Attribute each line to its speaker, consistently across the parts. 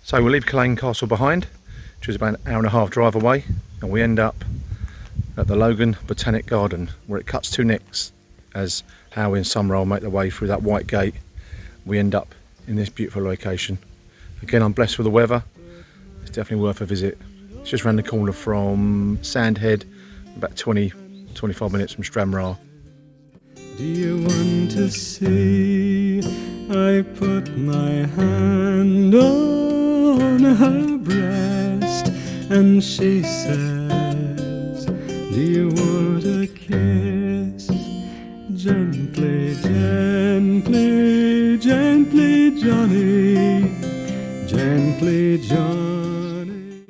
Speaker 1: So we'll leave Culzean Castle behind, which is about an hour and a half drive away, and we end up at the Logan Botanic Garden, where it cuts two necks as Howie and Summerall make their way through that white gate. We end up in this beautiful location. Again, I'm blessed with the weather. It's definitely worth a visit. It's just around the corner from Sandhead, about 20-25 minutes from Stranraer.
Speaker 2: Do you want to see? I put my hand on her breast and she says, do you want a kiss? Gently, gently, gently, Johnny, gently, Johnny.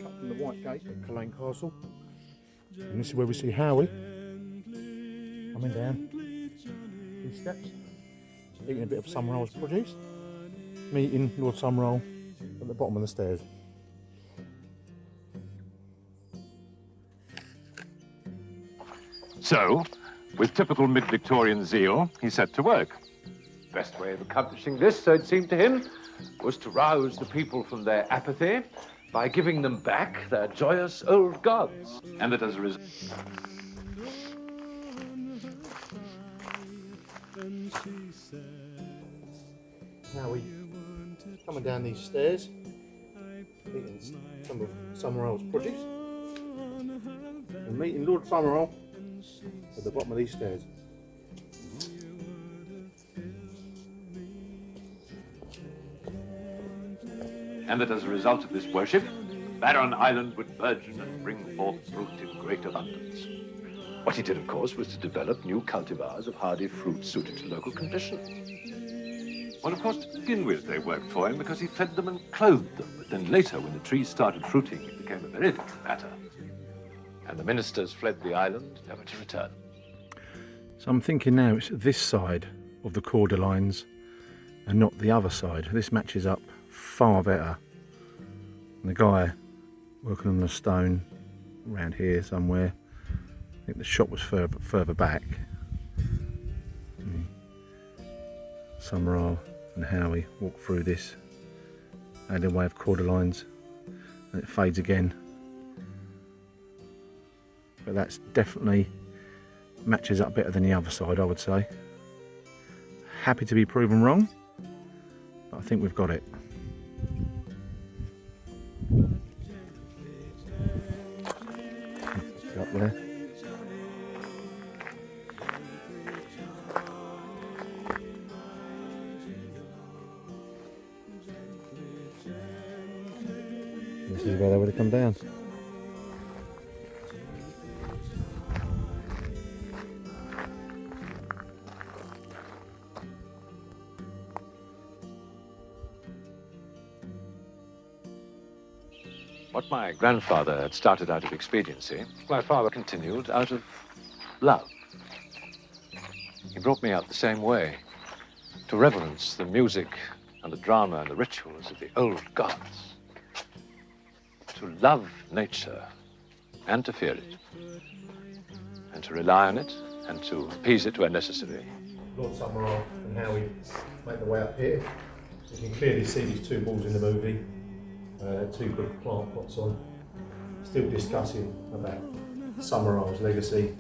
Speaker 1: Cut from the white gate at Culzean Castle, and this is where we see Howie coming down these steps, eating a bit of Summerall's produce, meeting Lord Summerall at the bottom of the stairs.
Speaker 3: So, with typical mid-Victorian zeal, he set to work.
Speaker 4: Best way of accomplishing this, so it seemed to him, was to rouse the people from their apathy by giving them back their joyous old gods.
Speaker 3: And that as a result...
Speaker 1: Howie coming down these stairs, eating some of Summerall's produce, and meeting Lord Summerall at the bottom of these stairs.
Speaker 3: And that as a result of this worship, Barren Island would burgeon and bring forth fruit in great abundance.
Speaker 4: What he did, of course, was to develop new cultivars of hardy fruit suited to local conditions.
Speaker 3: Well, of course, to begin with, they worked for him because he fed them and clothed them. But then later, when the trees started fruiting, it became a very different matter.
Speaker 4: And the ministers fled the island, never to return.
Speaker 1: So I'm thinking now it's this side of the corder lines and not the other side. This matches up far better. And the guy working on the stone around here somewhere, I think the shot was further back. Summerall and Howie walk through this, adding way of corder lines, and it fades again. But that's definitely matches up better than the other side, I would say. Happy to be proven wrong, but I think we've got it. Get up there. This is where they would have come down.
Speaker 4: What my grandfather had started out of expediency, my father continued out of love. He brought me up the same way, to reverence the music and the drama and the rituals of the old gods, to love nature and to fear it, and to rely on it and to appease it where necessary.
Speaker 1: Lord Summerall and Howie make their way up here. You can clearly see these two walls in the movie. Two big plant pots on, still discussing about Summerall's legacy,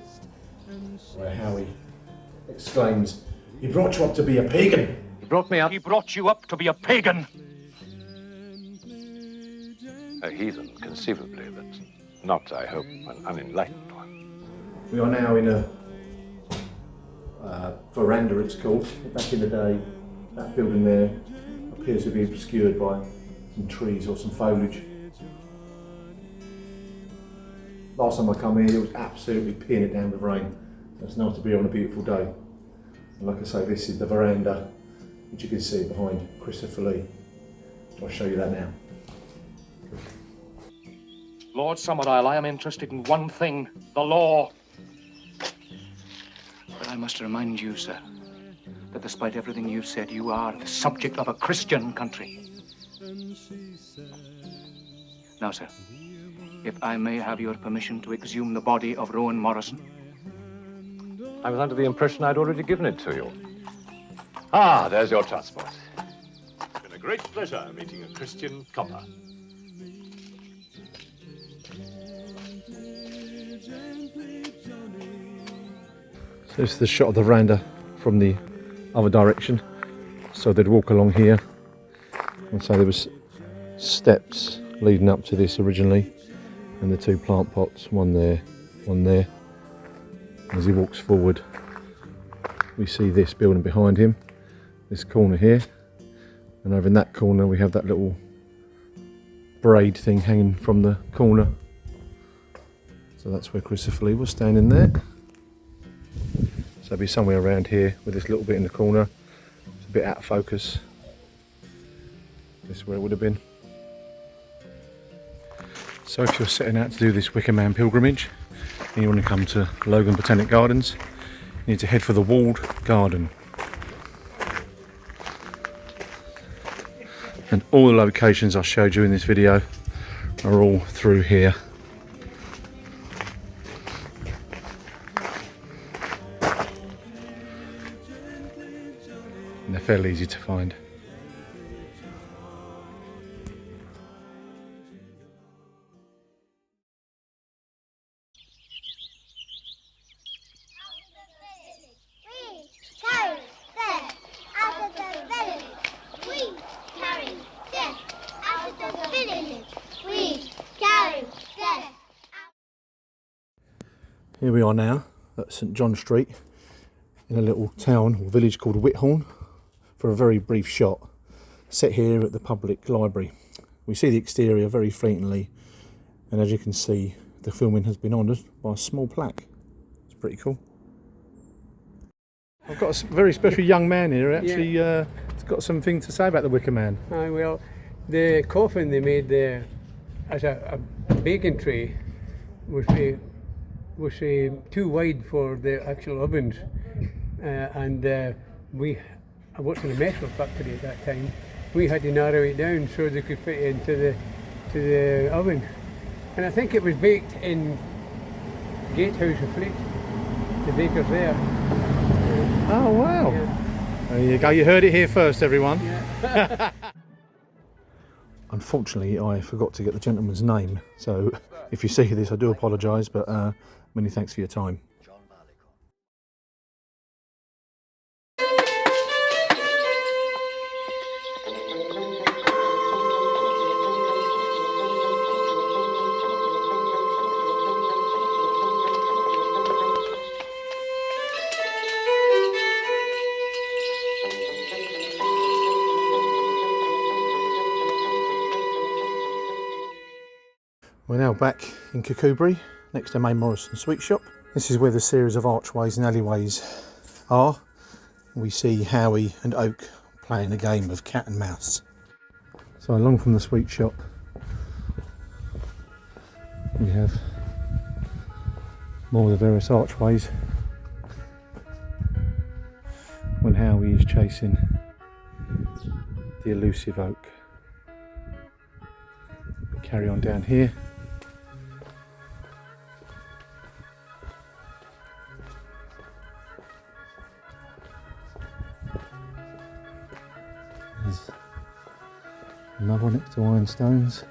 Speaker 1: where Howie exclaims, "He brought you up to be a pagan!"
Speaker 4: He brought me up.
Speaker 5: He brought you up to be a pagan!
Speaker 4: A heathen, conceivably, but not, I hope, an unenlightened one.
Speaker 1: We are now in a veranda, it's called. Back in the day, that building there appears to be obscured by some trees or some foliage. Last time I come here, it was absolutely peeing it down with rain. So it's nice to be on a beautiful day. And like I say, this is the veranda, which you can see behind Christopher Lee. I'll show you that now.
Speaker 5: Lord Summerall, I am interested in one thing, the law. But I must remind you, sir, that despite everything you've said, you are the subject of a Christian country. Now, sir, if I may have your permission to exhume the body of Rowan Morrison.
Speaker 4: I was under the impression I'd already given it to you. Ah, there's your transport.
Speaker 3: It's been a great pleasure meeting a Christian copper.
Speaker 1: So this is the shot of the veranda from the other direction. So they'd walk along here, and so there was steps leading up to this originally, and the two plant pots, one there, one there. As he walks forward, we see this building behind him, this corner here, and over in that corner we have that little braid thing hanging from the corner. So that's where Christopher Lee was standing there. So it'd be somewhere around here with this little bit in the corner. It's a bit out of focus. This is where it would have been. So if you're setting out to do this Wicker Man pilgrimage and you want to come to Logan Botanic Gardens, you need to head for the walled garden. And all the locations I showed you in this video are all through here. And they're fairly easy to find. Here we are now at St John Street in a little town or village called Whithorn for a very brief shot set here at the public library. We see the exterior very fleetingly, and as you can see the filming has been honoured by a small plaque. It's pretty cool. I've got a very special young man here actually. He's got something to say about the Wicker Man.
Speaker 6: Well, the coffin they made there as a baking tray was too wide for the actual ovens, and I worked in a metal factory at that time. We had to narrow it down so they could fit it into the oven, and I think it was baked in Gatehouse of Fleet, the baker's there.
Speaker 1: Oh wow!
Speaker 6: Yeah.
Speaker 1: There you go. You heard it here first, everyone.
Speaker 6: Yeah.
Speaker 1: Unfortunately, I forgot to get the gentleman's name, so if you see this, I do apologise, but many thanks for your time. We're now back in Kirkcudbright, next to May Morrison Sweet Shop. This is where the series of archways and alleyways are. We see Howie and Oak playing a game of cat and mouse. So along from the sweet shop, we have more of the various archways when Howie is chasing the elusive Oak. We carry on down here. There's another one next to Ironstones.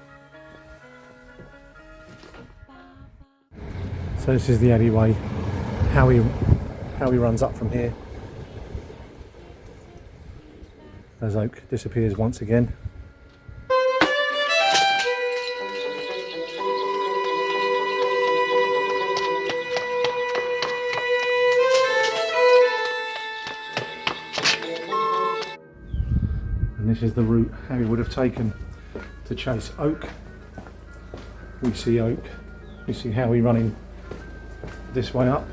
Speaker 1: So this is the alleyway. Howie runs up from here as Oak disappears once again. And this is the route Howie would have taken to chase Oak. We see Oak, we see Howie running this way up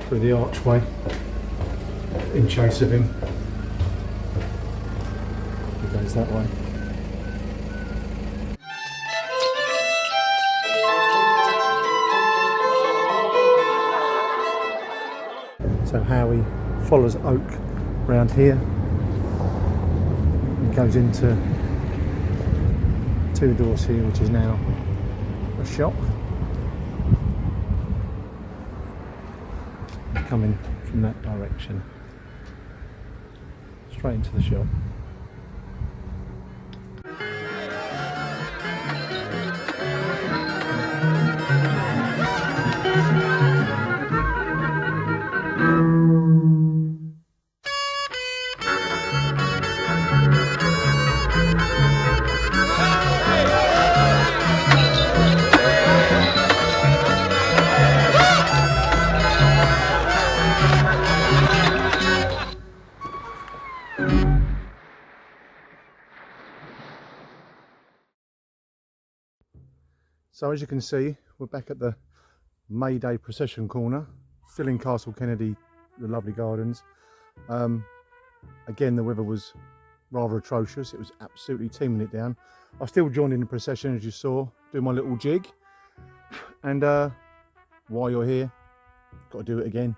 Speaker 1: through the archway in chase of him. He goes that way. So Howie follows Oak round here and goes into two doors here, which is now a shop. Coming from that direction, straight into the shop. So as you can see, we're back at the May Day procession corner, still in Castle Kennedy, the lovely gardens. Again, the weather was rather atrocious. It was absolutely teeming it down. I still joined in the procession, as you saw, doing my little jig. And while you're here, got to do it again.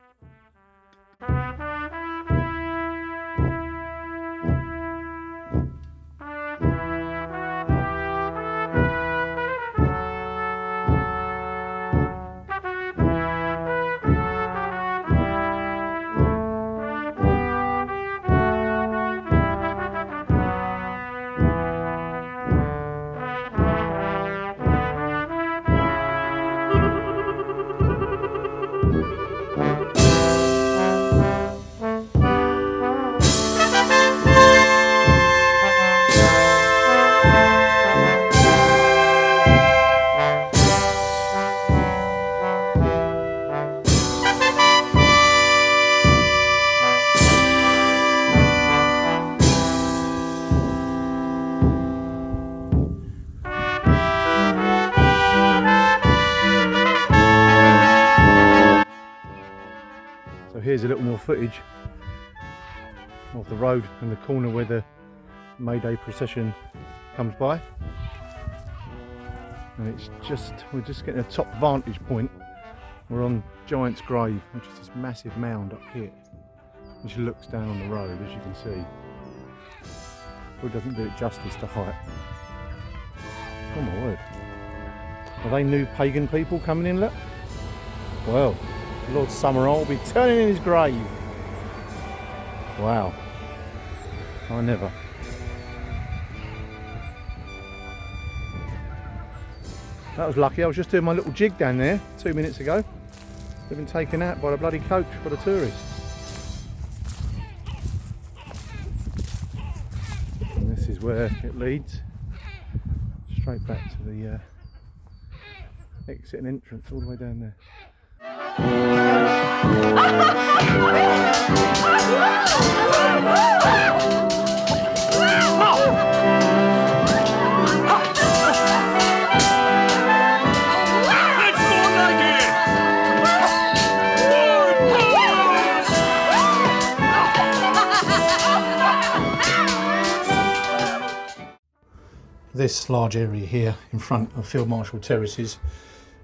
Speaker 1: So here's a little more footage of the road and the corner where the May Day procession comes by. And it's just, we're just getting a top vantage point. We're on Giant's Grave, which is this massive mound up here, which looks down on the road, as you can see. Well, it doesn't do it justice to height. Oh my word. Are they new pagan people coming in, look? Well, Lord Summerall will be turning in his grave. Wow. I never. That was lucky. I was just doing my little jig down there 2 minutes ago. They've been taken out by the bloody coach for the tourists. And this is where it leads. Straight back to the exit and entrance all the way down there. This large area here in front of Field Marshal Terraces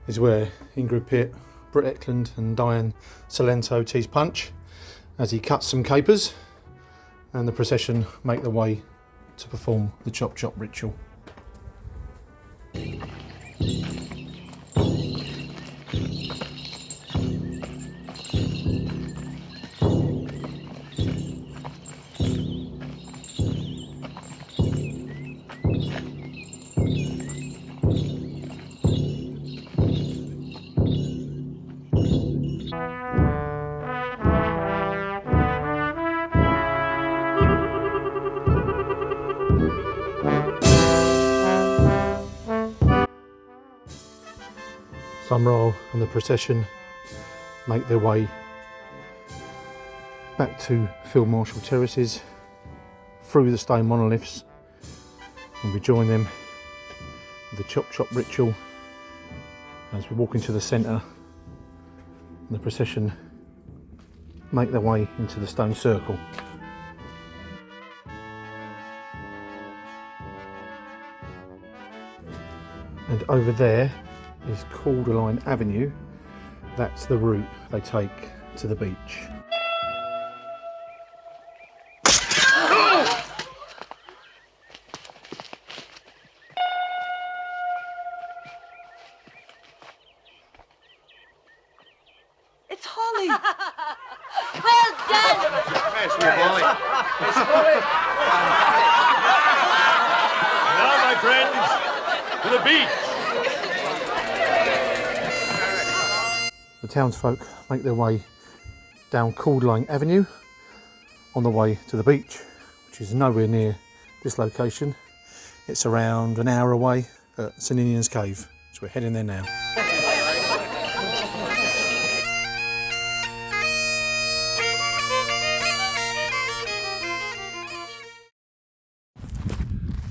Speaker 1: is where Ingrid Pitt, Britt Eklund and Diane Salento tease punch as he cuts some capers, and the procession make their way to perform the chop chop ritual. Summerall and the procession make their way back to Field Marshal Terraces through the stone monoliths, and we join them with the chop chop ritual as we walk into the centre, and the procession make their way into the stone circle. And over there is Calderline Avenue. That's the route they take to the beach.
Speaker 7: It's Holly! Well done!
Speaker 3: Now, my friends, to the beach!
Speaker 1: The townsfolk make their way down Calderline Avenue on the way to the beach, which is nowhere near this location. It's around an hour away at St Ninian's Cave, so we're heading there now.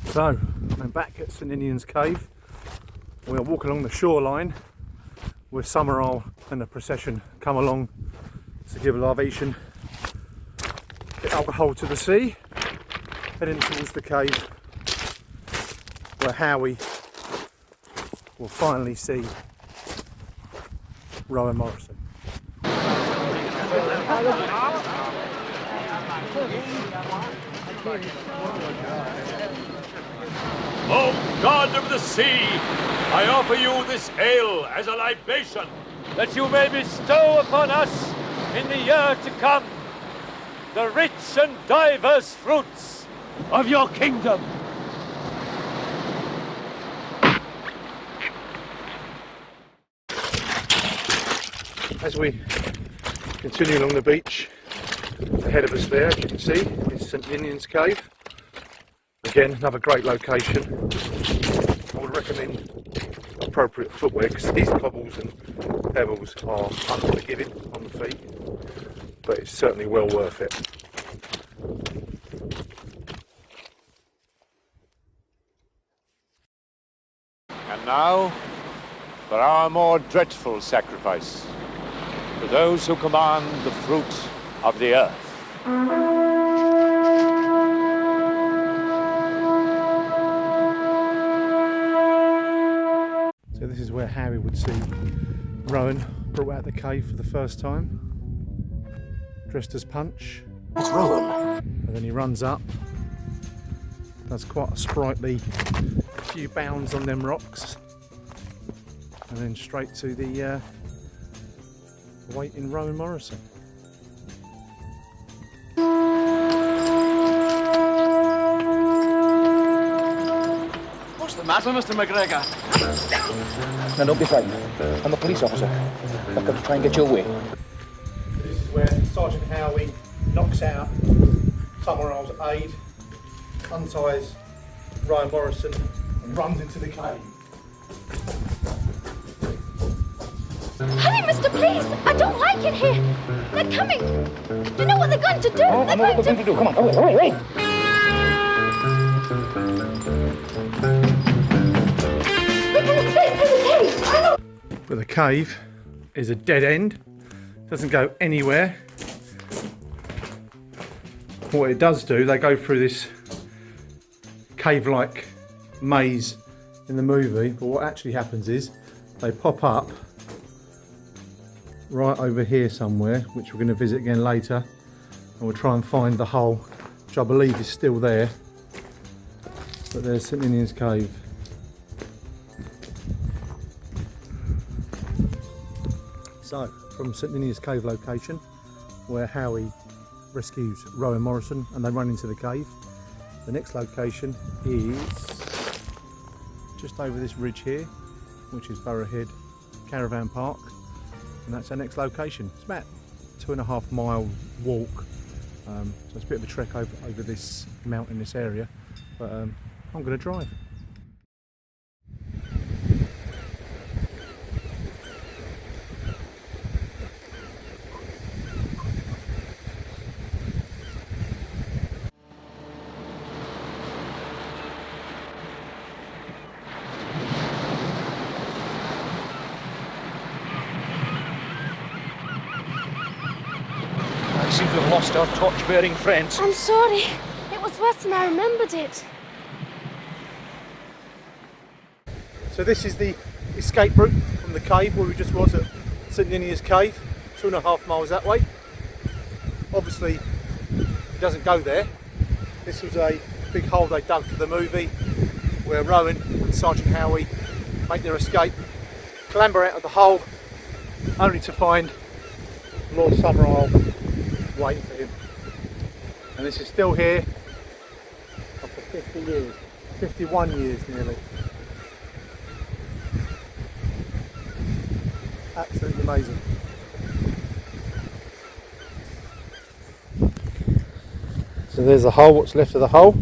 Speaker 1: So, I'm back at St Ninian's Cave. We'll walk along the shoreline where Summerall and the procession come along to give a libation, get alcohol to the sea, heading towards the cave where Howie will finally see Rowan Morrison.
Speaker 8: O God of the sea, I offer you this ale as a libation, that you may bestow upon us in the year to come the rich and diverse fruits of your kingdom.
Speaker 1: As we continue along the beach, ahead of us there, as you can see, is St Ninian's Cave. Again, another great location. I would recommend appropriate footwear because these cobbles and pebbles are unforgiving on the feet, but it's certainly well worth it.
Speaker 8: And now, for our more dreadful sacrifice, to those who command the fruit of the earth.
Speaker 1: So this is where Harry would see Rowan brought out of the cave for the first time, dressed as Punch.
Speaker 5: It's Rowan.
Speaker 1: And then he runs up, does quite a sprightly few bounds on them rocks, and then straight to the waiting Rowan Morrison.
Speaker 5: What's the matter, Mr. McGregor?
Speaker 9: Now, don't be frightened. I'm a police officer. I've got to try and get you away.
Speaker 1: This is where Sergeant Howie knocks out Summerall's aide, unties Rowan Morrison and runs into the cave.
Speaker 7: Hurry, Mr. Please! I don't like it here. They're coming. You know what they're going to do?
Speaker 9: Oh, I know what we're going to do. Come on, hurry.
Speaker 7: We can escape through the cave. I know.
Speaker 1: But the cave is a dead end. Doesn't go anywhere. What it does do, they go through this cave-like maze in the movie, but what actually happens is they pop up right over here somewhere, which we're going to visit again later, and we'll try and find the hole, which I believe is still there. But there's St Ninian's Cave. So, from St Ninian's Cave location, where Howie rescues Rowan Morrison and they run into the cave, the next location is just over this ridge here, which is Burrowhead Caravan Park, and that's our next location. It's about 2.5 mile walk, so it's a bit of a trek over this mountainous area, but I'm going to drive.
Speaker 9: I seem to have lost our torch-bearing friends.
Speaker 7: I'm sorry. It was worse than I remembered it.
Speaker 1: So this is the escape route from the cave where we just was at St Ninian's Cave, 2.5 miles that way. Obviously it doesn't go there. This was a big hole they dug for the movie where Rowan and Sergeant Howie make their escape, clamber out of the hole only to find Lord Summerall waiting for him. And this is still here after 50 years, 51 years nearly. Absolutely amazing. So there's the hole, what's left of the hole.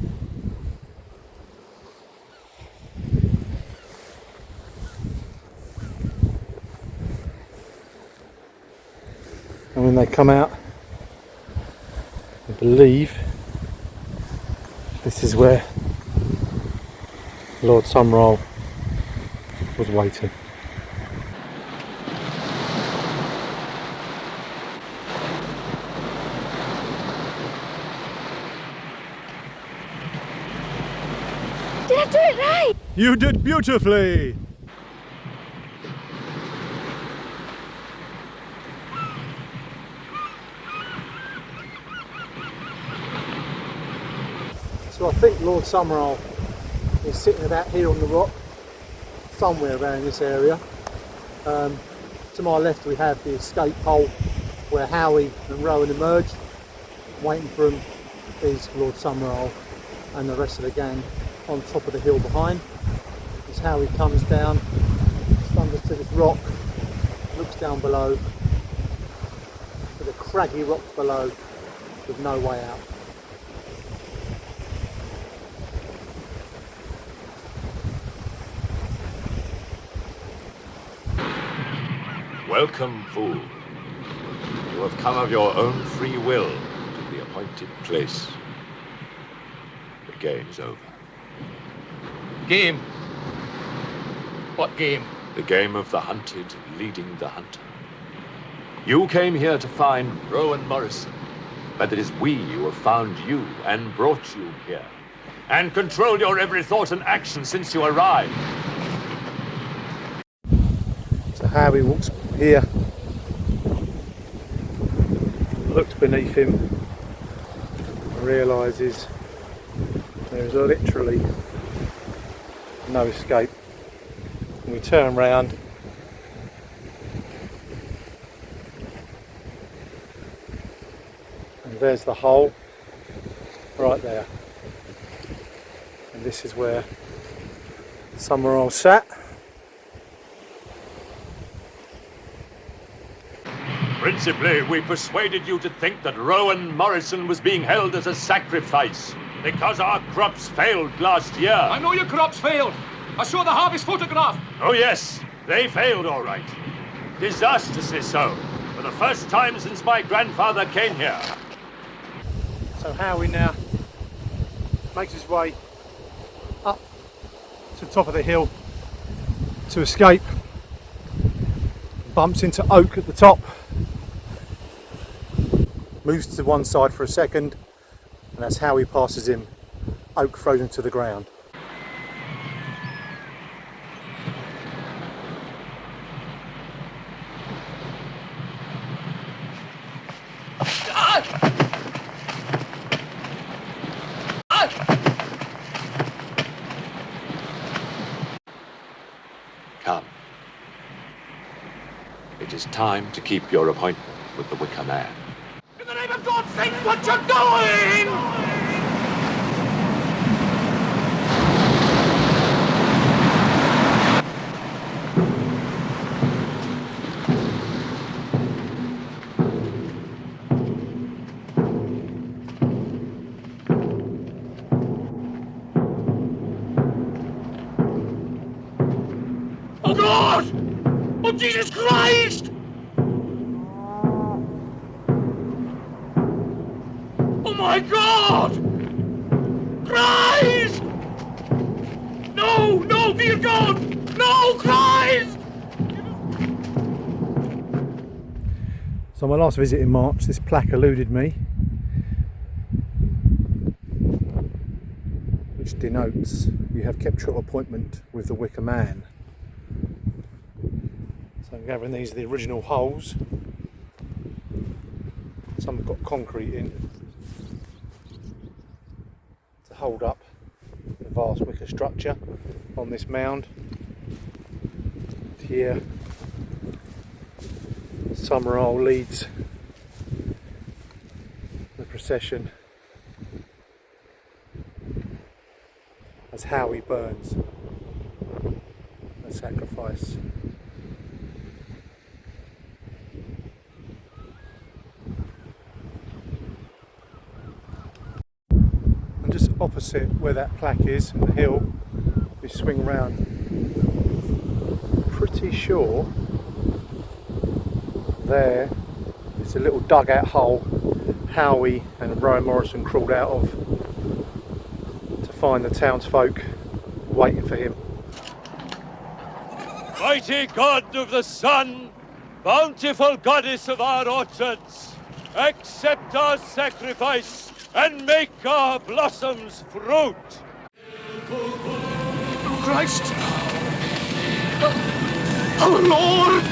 Speaker 1: And when they come out, I believe this is where Lord Summerall was waiting.
Speaker 7: Did I do it right?
Speaker 2: You did beautifully!
Speaker 1: So I think Lord Summerall is sitting about here on the rock, somewhere around this area. To my left we have the escape hole where Howie and Rowan emerged. Waiting for him is Lord Summerall and the rest of the gang on top of the hill behind. As Howie comes down, stumbling to this rock, looks down below, with a craggy rock below with no way out.
Speaker 3: Welcome, fool. You have come of your own free will to the appointed place. The game's over.
Speaker 5: Game? What game?
Speaker 3: The game of the hunted leading the hunter. You came here to find Rowan Morrison, but it is we who have found you and brought you here, and controlled your every thought and action since you arrived.
Speaker 1: So Howie walks here, looks beneath him, and realises there is literally no escape. And we turn round and there's the hole right there. And this is where Summerall sat.
Speaker 3: Principally, we persuaded you to think that Rowan Morrison was being held as a sacrifice because our crops failed last year.
Speaker 5: I know your crops failed. I saw the harvest photograph.
Speaker 3: Oh yes, they failed all right. Disastrously so, for the first time since my grandfather came here.
Speaker 1: So Howie now makes his way up to the top of the hill to escape. Bumps into Oak at the top. Moves to one side for a second, and that's how he passes him. Oak throws him to the ground.
Speaker 3: Come. It is time to keep your appointment with the Wicker Man.
Speaker 5: In the name of God, think what you're doing! Oh God! Oh Jesus Christ! Oh my God! Christ! No, no, dear God! No, Christ!
Speaker 1: So on my last visit in March, this plaque eluded me, which denotes you have kept your appointment with the Wicker Man. So I'm gathering these are the original holes. Some have got concrete in to hold up the vast wicker structure on this mound. Here Summerall leads the procession as Howie burns a sacrifice. And just opposite where that plaque is in the hill, if we swing round, pretty sure there is a little dugout hole Howie and Rowan Morrison crawled out of to find the townsfolk waiting for him.
Speaker 8: Mighty God of the sun, bountiful goddess of our orchards, accept our sacrifice and make our blossoms fruit.
Speaker 5: Oh, Christ! Oh, Lord!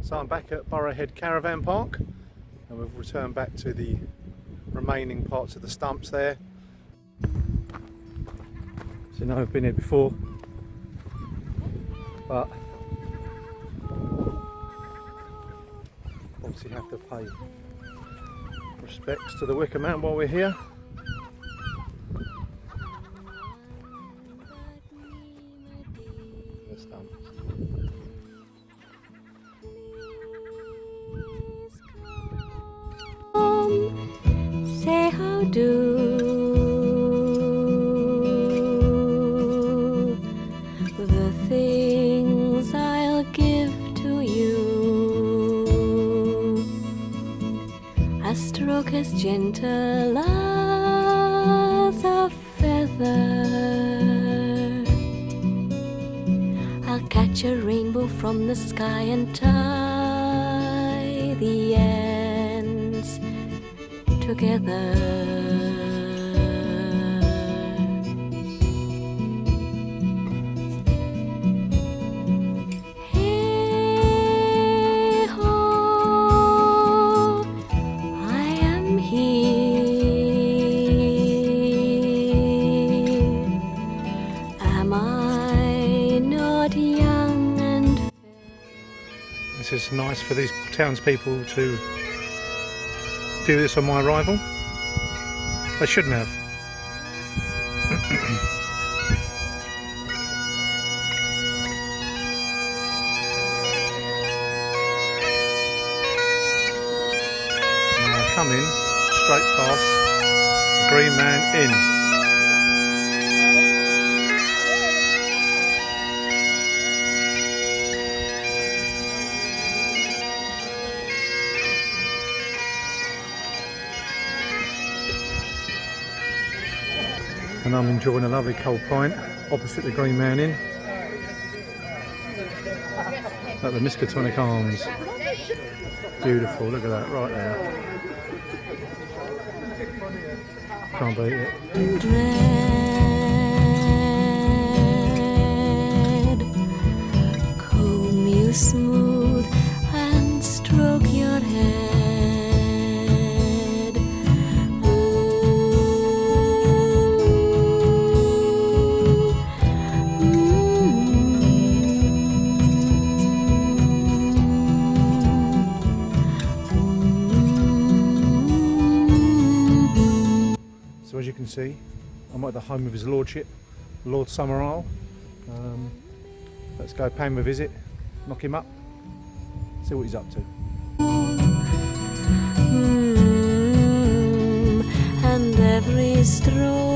Speaker 1: So I'm back at Burrowhead Caravan Park, and we've returned back to the remaining parts of the stumps there. So you know I've been here before, but obviously have to pay respects to the Wicker Man while we're here. The stumps.
Speaker 7: Say how do the things I'll give to you, a stroke as gentle as a feather. I'll catch a rainbow from the sky and tie the ends together. Hey ho, I am here. Am I not young and fair?
Speaker 1: This is nice for these townspeople to do this on my arrival. They shouldn't have. Now coming straight past the Green Man Inn. And I'm enjoying a lovely cold pint opposite the Green Man Inn at the Miskatonic Arms. Beautiful, look at that right there. Can't beat it.
Speaker 7: Dread, comb you smooth and stroke your head.
Speaker 1: So as you can see, I'm at the home of His Lordship, Lord Summerisle. Let's go pay him a visit, knock him up, see what he's up to.
Speaker 7: And every stroke